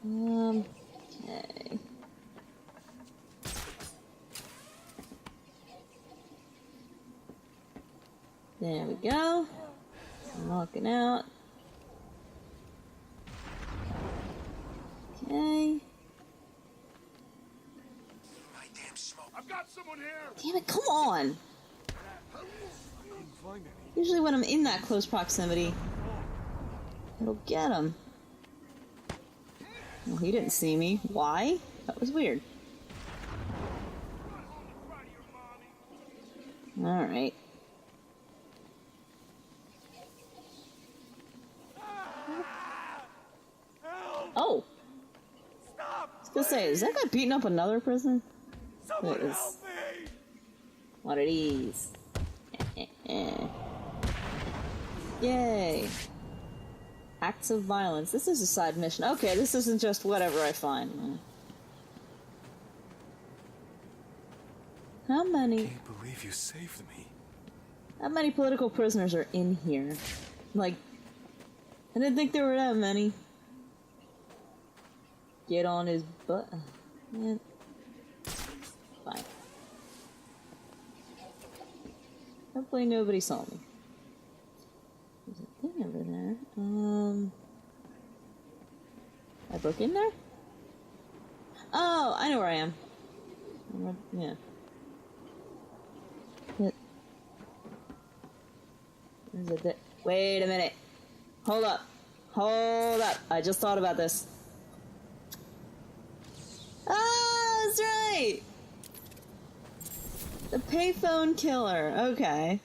Okay. There we go. I'm walking out. Okay. I've got someone here. Damn it, come on! Usually when I'm in that close proximity, it'll get him. Well, he didn't see me. Why? That was weird. Alright. Oh! I was gonna say, is that guy beating up another prisoner? Someone help me! One of these. Yay! Acts of violence. This is a side mission. Okay, this isn't just whatever I find. How many? I can't believe you saved me. How many political prisoners are in here? Like, I didn't think there were that many. Get on his butt. Man. Fine. Hopefully nobody saw me. There's a thing over there. I broke in there? Oh, I know where I am. Yeah. Wait a minute. Hold up. Hold up. I just thought about this. Ah, that's right! The payphone killer. Okay.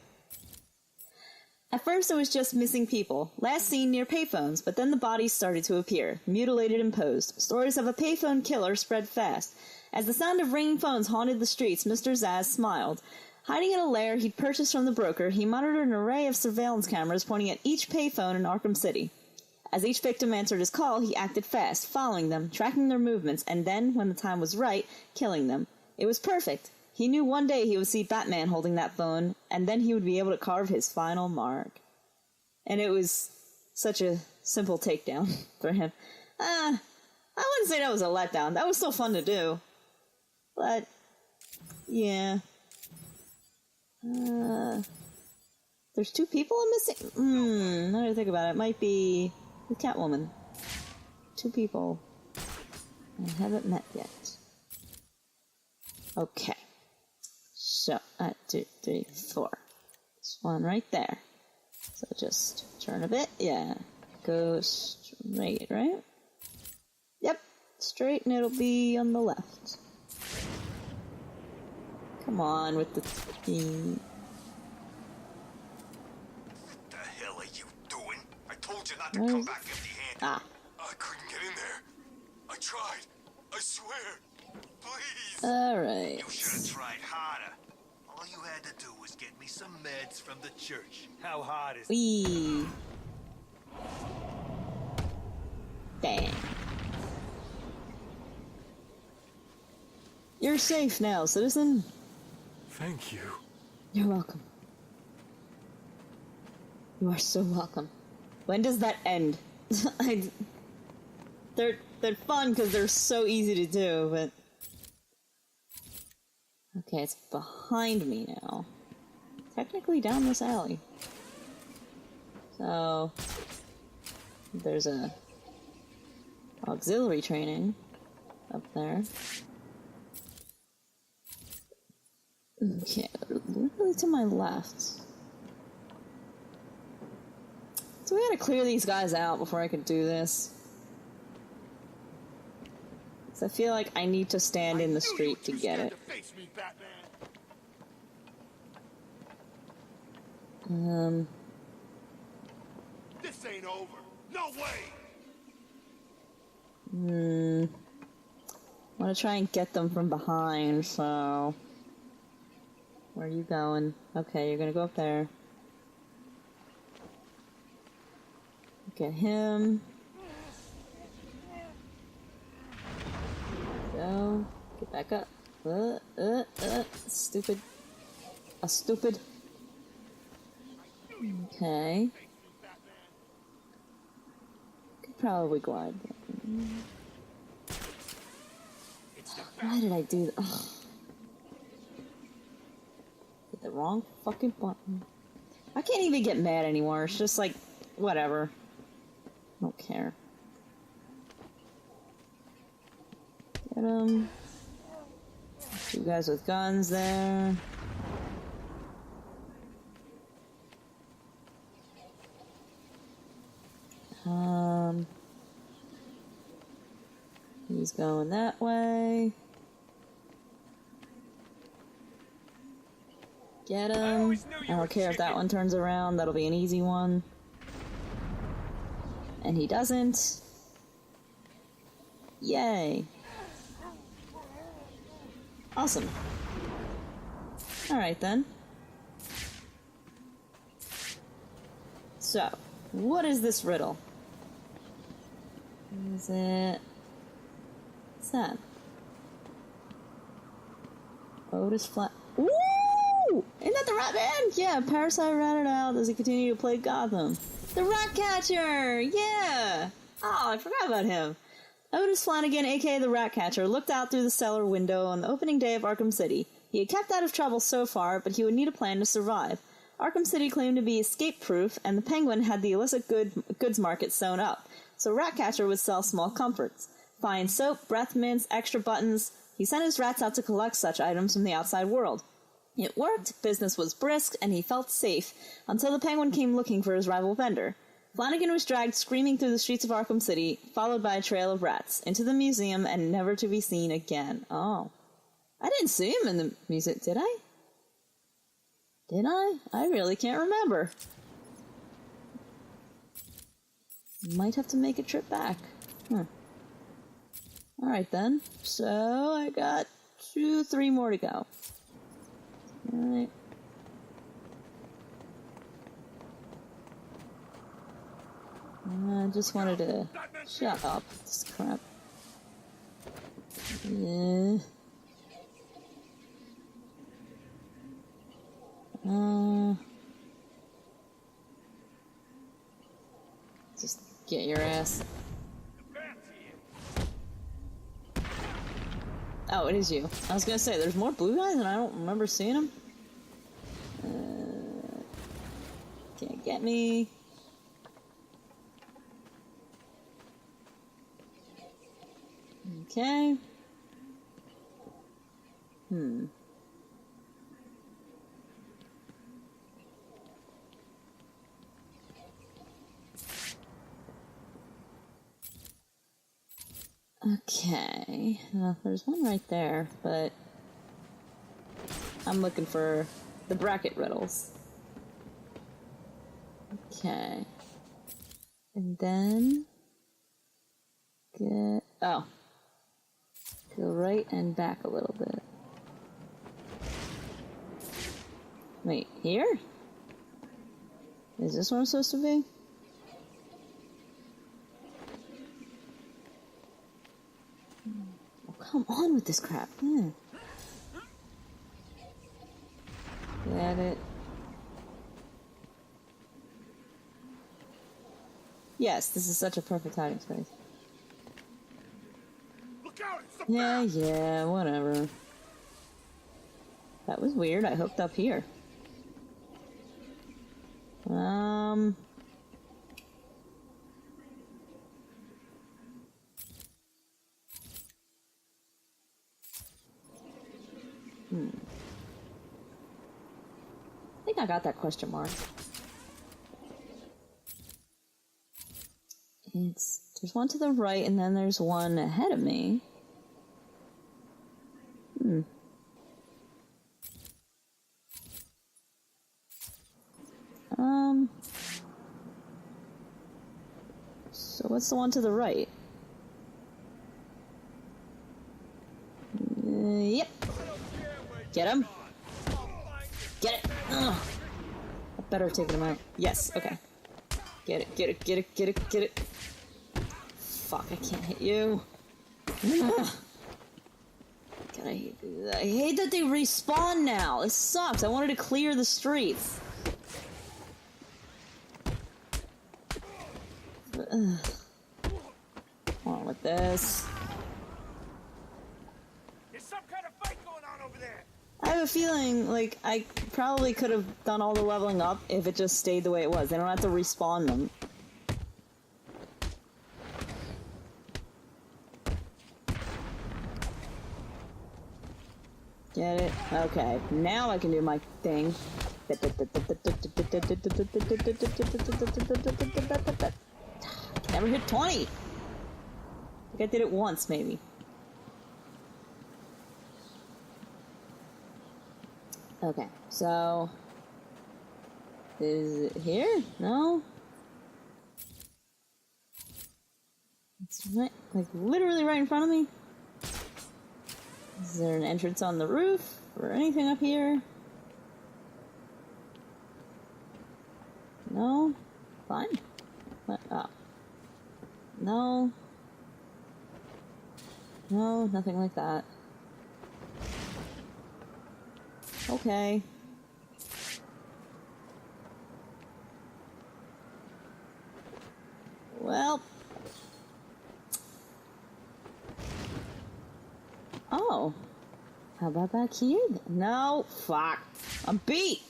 At first it was just missing people, last seen near payphones, but then the bodies started to appear, mutilated and posed. Stories of a payphone killer spread fast. As the sound of ringing phones haunted the streets, Mr. Zsasz smiled. Hiding in a lair he'd purchased from the broker, he monitored an array of surveillance cameras pointing at each payphone in Arkham City. As each victim answered his call, he acted fast, following them, tracking their movements, and then, when the time was right, killing them. It was perfect. He knew one day he would see Batman holding that phone, and then he would be able to carve his final mark. And it was such a simple takedown for him. I wouldn't say that was a letdown. That was still fun to do. But, yeah. There's two people I'm missing? Now that I think about it, it might be the Catwoman. Two people I haven't met yet. Okay. So, 1, 2, 3, 4. This one right there. So just turn a bit. Yeah. Go straight, right? Yep. Straight, and it'll be on the left. Come on with the theme. What the hell are you doing? I told you not to come back empty-handed. Ah. I couldn't get in there. I tried. I swear. Please. Alright. You should have tried harder. All you had to do was get me some meds from the church. How hard is it? Wee. Dang. You're safe now, citizen. Thank you. You're welcome. You are so welcome. When does that end? They're fun because they're so easy to do, but... Okay, it's behind me now. Technically down this alley. So... There's a... auxiliary training up there. Okay, literally to my left. So we gotta clear these guys out before I can do this. So I feel like I need to stand in the street to get it. This ain't over. No way. I want to try and get them from behind, so... Where are you going? Okay, you're gonna go up there. Get him. Go. Get back up. Stupid. Stupid. Okay. Could probably glide. Why did I do that? Ugh. Hit the wrong fucking button. I can't even get mad anymore. It's just like, whatever. I don't care. Get him. Two guys with guns there. He's going that way. Get him. I don't care if that one turns around. That'll be an easy one. And he doesn't. Yay. Awesome. Alright then. So, what is this riddle? Is it... What's that? Otis Flat... Ooh! Isn't that the Rat Man? Yeah, Parasite ratted out as he continued to play Gotham. The Rat Catcher! Yeah! Oh, I forgot about him. Otis Flanagan, aka the Rat Catcher, looked out through the cellar window on the opening day of Arkham City. He had kept out of trouble so far, but he would need a plan to survive. Arkham City claimed to be escape-proof, and the Penguin had the illicit goods market sewn up, so Ratcatcher would sell small comforts. Fine soap, breath mints, extra buttons. He sent his rats out to collect such items from the outside world. It worked, business was brisk, and he felt safe, until the Penguin came looking for his rival vendor. Flanagan was dragged screaming through the streets of Arkham City, followed by a trail of rats, into the museum and never to be seen again. Oh. I didn't see him in the museum, did I? Did I? I really can't remember. Might have to make a trip back. Alright then. So, I got 3 more to go. Alright. I just wanted to... Shut up. This crap. Yeah. Just get your ass. Oh, it is you. I was gonna say, there's more blue guys and I don't remember seeing them. Can't get me. Okay. Okay. Well, there's one right there, but I'm looking for the bracket riddles. Okay. And then get... Oh. Go right and back a little bit. Wait, here? Is this where I'm supposed to be? Oh, come on with this crap. Yeah. Get it. Yes, this is such a perfect hiding space. Yeah, whatever. That was weird. I hooked up here. I think I got that question mark. There's one to the right, and then there's one ahead of me. So what's the one to the right? Yep. Get him. Get it. Ugh. I better have taken him out. Yes, okay. Get it, get it, get it, get it, get it. Fuck, I can't hit you. Ugh. God, I hate that they respawn now. This sucks. I wanted to clear the streets. Come on with this. have a feeling, like, I probably could have done all the leveling up if it just stayed the way it was. They don't have to respawn them. Get it? Okay. Now I can do my thing. Never hit 20! I think I did it once, maybe. Okay, so... Is it here? No? It's right, like, literally right in front of me. Is there an entrance on the roof? Or anything up here? No? Fine. What? Oh. No. No, nothing like that. Okay. Well. Oh. How about back here? No. Fuck. I'm beat.